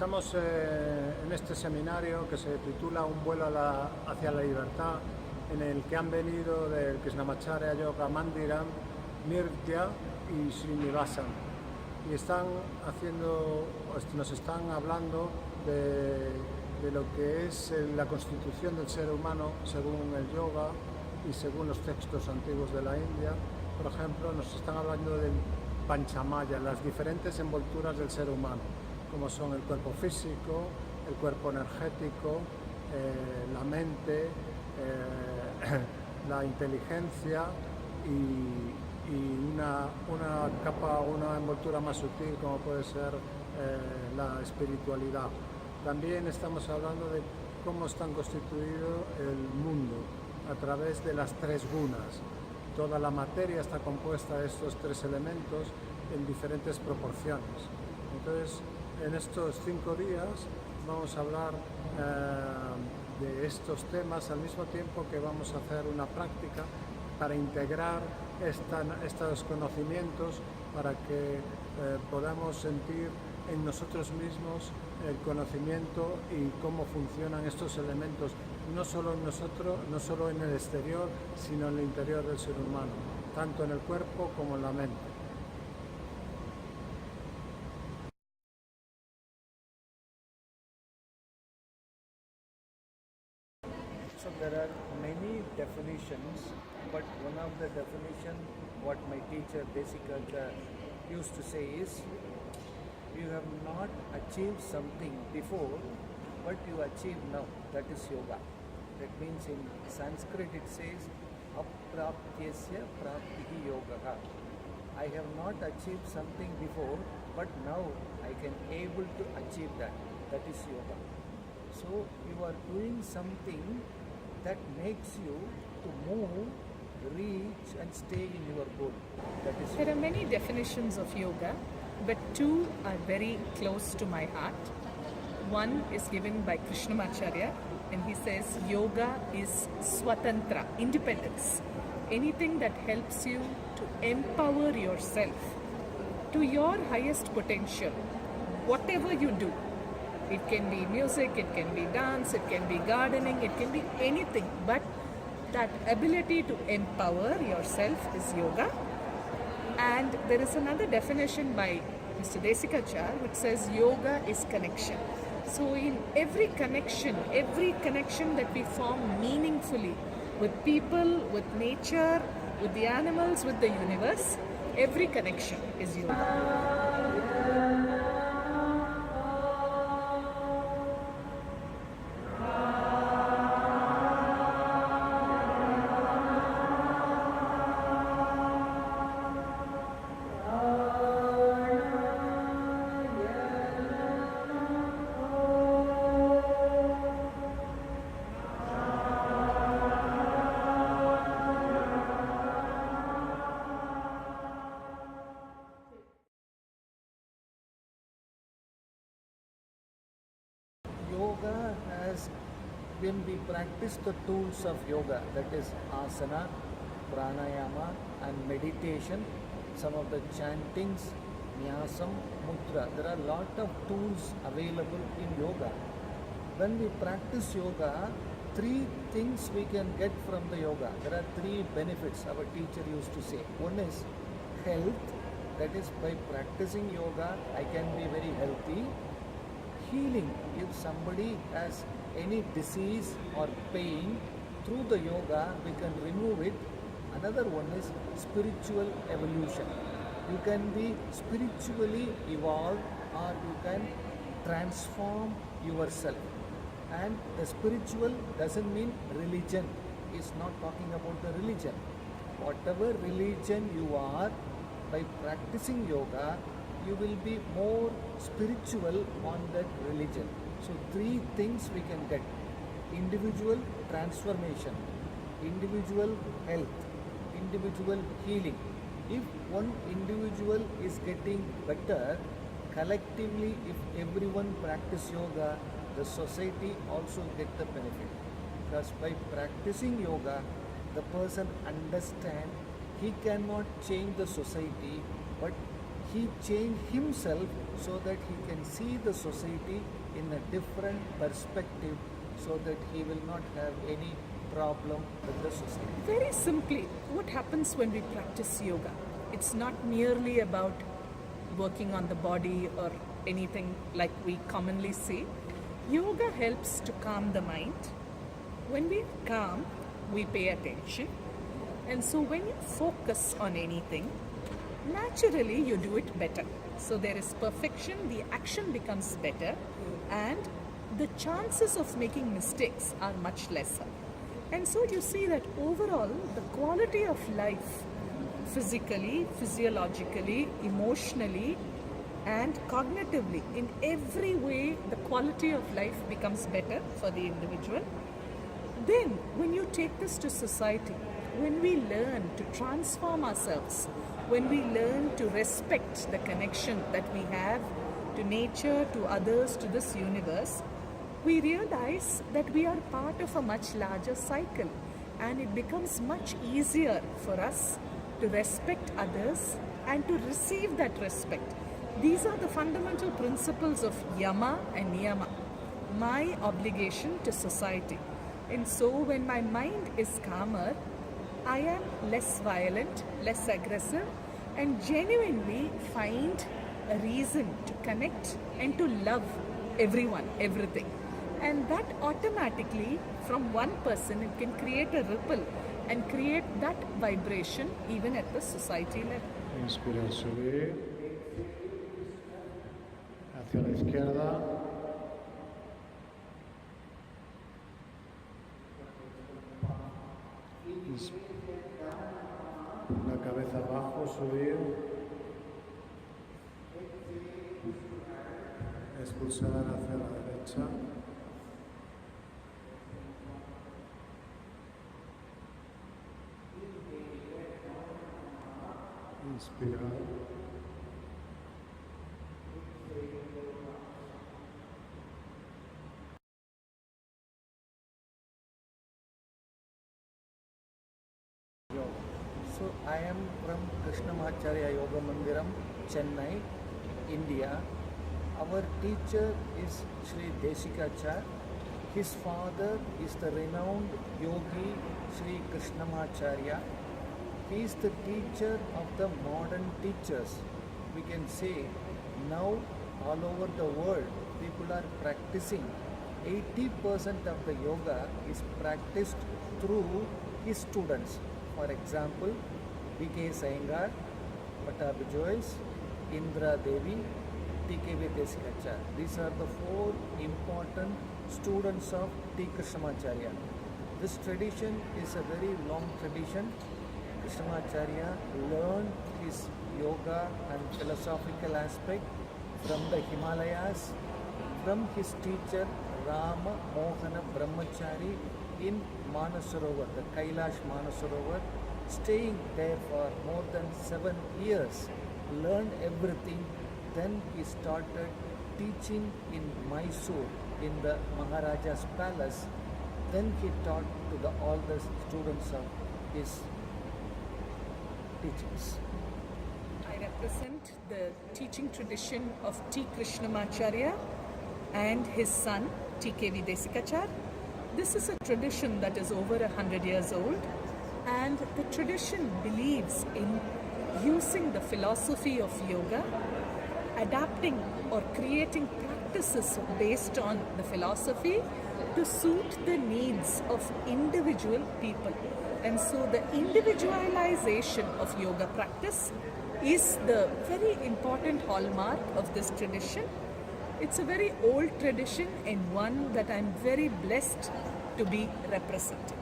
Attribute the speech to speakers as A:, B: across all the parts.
A: Estamos en este seminario que se titula Un vuelo hacia la libertad, en el que han venido del Krihsnamacharya Yoga Mandiram, Nrithya y Srinivasan, y nos están hablando de lo que es la constitución del ser humano según el yoga y según los textos antiguos de la India. Por ejemplo, nos están hablando del Panchamaya, las diferentes envolturas del ser humano, como son el cuerpo físico, el cuerpo energético, la mente, la inteligencia y una capa, una envoltura más sutil como puede ser la espiritualidad. También estamos hablando de cómo está constituido el mundo a través de las tres gunas. Toda la materia está compuesta de estos tres elementos en diferentes proporciones. Entonces, en estos 5 días vamos a hablar de estos temas al mismo tiempo que vamos a hacer una práctica para integrar estos conocimientos para que podamos sentir en nosotros mismos el conocimiento y cómo funcionan estos elementos, no solo en nosotros, no solo en el exterior, sino en el interior del ser humano, tanto en el cuerpo como en la mente.
B: So there are many definitions, but one of the definition what my teacher Desikacharya used to say is, you have not achieved something before, but you achieve now. That is yoga. That means in Sanskrit it says, apraptyasya praptihi yogaha. I have not achieved something before, but now I can able to achieve that. That is yoga. So you are doing something that makes you to move, reach and stay in your goal. That is
C: There are many definitions of yoga, but 2 are very close to my heart. One is given by Krihsnamacharya, and he says yoga is swatantra, independence. Anything that helps you to empower yourself to your highest potential, whatever you do. It can be music, it can be dance, it can be gardening, it can be anything, but that ability to empower yourself is yoga. And there is another definition by Mr. Desikacharya which says yoga is connection. So in every connection that we form meaningfully with people, with nature, with the animals, with the universe, every connection is yoga.
B: yoga has, when we practice the tools of yoga, that is asana, pranayama and meditation, some of the chantings, nyasam, mudra, there are a lot of tools available in yoga. When we practice yoga, 3 things we can get from the yoga. There are 3 benefits our teacher used to say. One is health, that is by practicing yoga I can be very healthy. Healing, if somebody has any disease or pain, through the yoga we can remove it. Another one is spiritual evolution. You can be spiritually evolved or you can transform yourself. And the spiritual doesn't mean religion. It's not talking about the religion. Whatever religion you are, by practicing yoga, you will be more spiritual on that religion. So 3 things we can get. Individual transformation, individual health, individual healing. If one individual is getting better, collectively if everyone practice yoga, the society also get the benefit. Because by practicing yoga, the person understand he cannot change the society, but he changed himself so that he can see the society in a different perspective so that he will not have any problem with the society.
C: Very simply, what happens when we practice yoga? It's not merely about working on the body or anything like we commonly say. Yoga helps to calm the mind. When we calm, we pay attention. And so when you focus on anything, naturally you do it better. So there is perfection, the action becomes better, and the chances of making mistakes are much lesser. And so you see that overall the quality of life, physically, physiologically, emotionally, and cognitively, in every way the quality of life becomes better for the individual. Then when you take this to society, when we learn to transform ourselves, when we learn to respect the connection that we have to nature, to others, to this universe, we realize that we are part of a much larger cycle, and it becomes much easier for us to respect others and to receive that respect. These are the fundamental principles of yama and niyama, my obligation to society. And so when my mind is calmer, I am less violent, less aggressive, and genuinely find a reason to connect and to love everyone, everything. And that automatically, from one person, it can create a ripple and create that vibration even at the society level.
A: Inspira y subir. Hacia la izquierda. La cabeza abajo, subir. Expulsar hacia la derecha. Inspirar.
B: So I am from Krihsnamacharya Yoga Mandiram, Chennai, India. Our teacher is Sri Desikacharya. His father is the renowned yogi Sri Krihsnamacharya. He is the teacher of the modern teachers. We can say now all over the world people are practicing. 80% of the yoga is practiced through his students. For example, B.K. Sayengar, Patabi Joyce, Indra Devi, T.K.V. Desikacharya. These are the four important students of T. Krihsnamacharya. This tradition is a very long tradition. Krihsnamacharya learned his yoga and philosophical aspect from the Himalayas, from his teacher Rama Mohana Brahmachari in Manasarovar, the Kailash Manasarovar, staying there for more than 7 years, learned everything. Then he started teaching in Mysore in the Maharaja's palace. Then he taught to all the students of his teachings.
C: I represent the teaching tradition of T. Krihsnamacharya and his son T.K.V. Desikacharya. This is a tradition that is over 100 years old, and the tradition believes in using the philosophy of yoga, adapting or creating practices based on the philosophy to suit the needs of individual people. And so the individualization of yoga practice is the very important hallmark of this tradition. It's a very old tradition and one that I'm very blessed to be representing.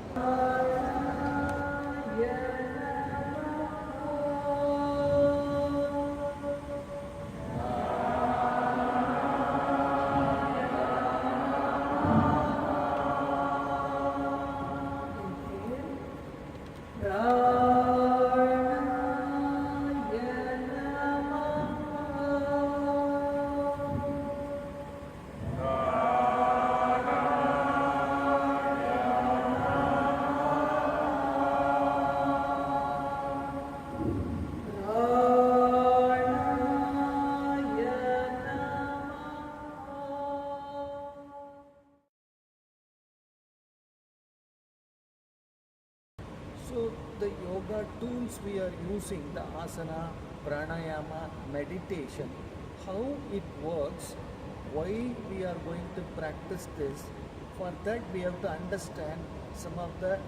B: once we are using the asana, pranayama, meditation, how it works, why we are going to practice this, for that we have to understand some of the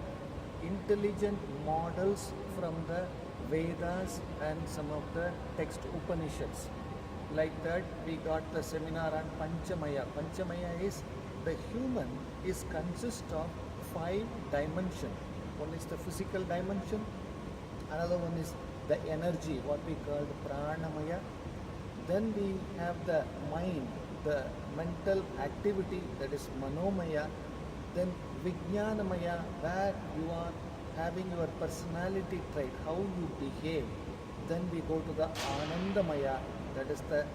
B: intelligent models from the Vedas and some of the text Upanishads. Like that, we got the seminar on Panchamaya. Panchamaya is the human is consist of 5 dimensions. One is the physical dimension, another one is the energy, what we call the pranamaya. Then we have the mind, the mental activity, that is manomaya. Then vijnanamaya, where you are having your personality trait, how you behave. Then we go to the anandamaya, that is the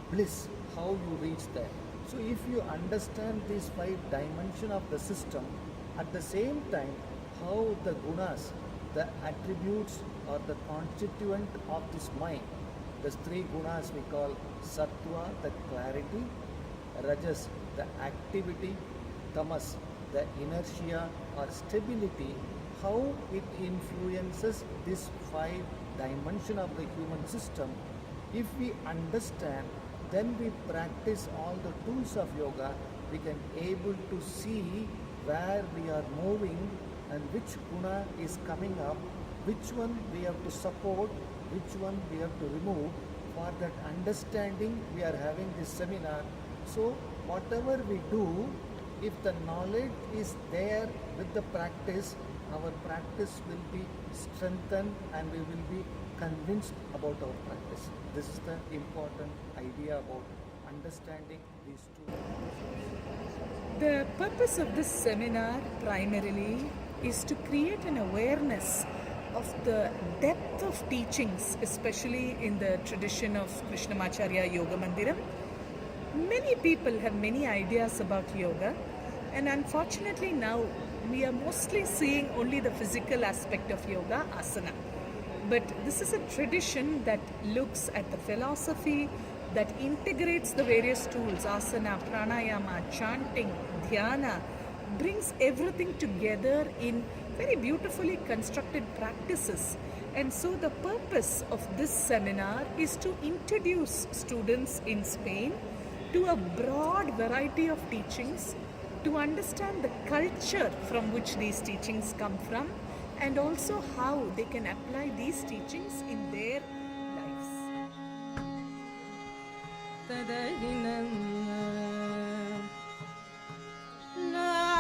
B: bliss, how you reach there. So if you understand these 5 dimensions of the system, at the same time how the gunas, the attributes or the constituent of this mind, the 3 gunas we call sattva, the clarity, rajas, the activity, tamas, the inertia or stability, how it influences this 5 dimensions of the human system. If we understand, then we practice all the tools of yoga, we can able to see where we are moving and which guna is coming up, which one we have to support, which one we have to remove. For that understanding, we are having this seminar. So whatever we do, if the knowledge is there with the practice, our practice will be strengthened and we will be convinced about our practice. This is the important idea about understanding these 2.
C: The purpose of this seminar primarily is to create an awareness of the depth of teachings, especially in the tradition of Krihsnamacharya Yoga Mandiram. Many people have many ideas about yoga, and unfortunately now we are mostly seeing only the physical aspect of yoga, asana. But this is a tradition that looks at the philosophy, that integrates the various tools, asana, pranayama, chanting, dhyana, brings everything together in very beautifully constructed practices. And so the purpose of this seminar is to introduce students in Spain to a broad variety of teachings, to understand the culture from which these teachings come from, and also how they can apply these teachings in their lives.
D: Na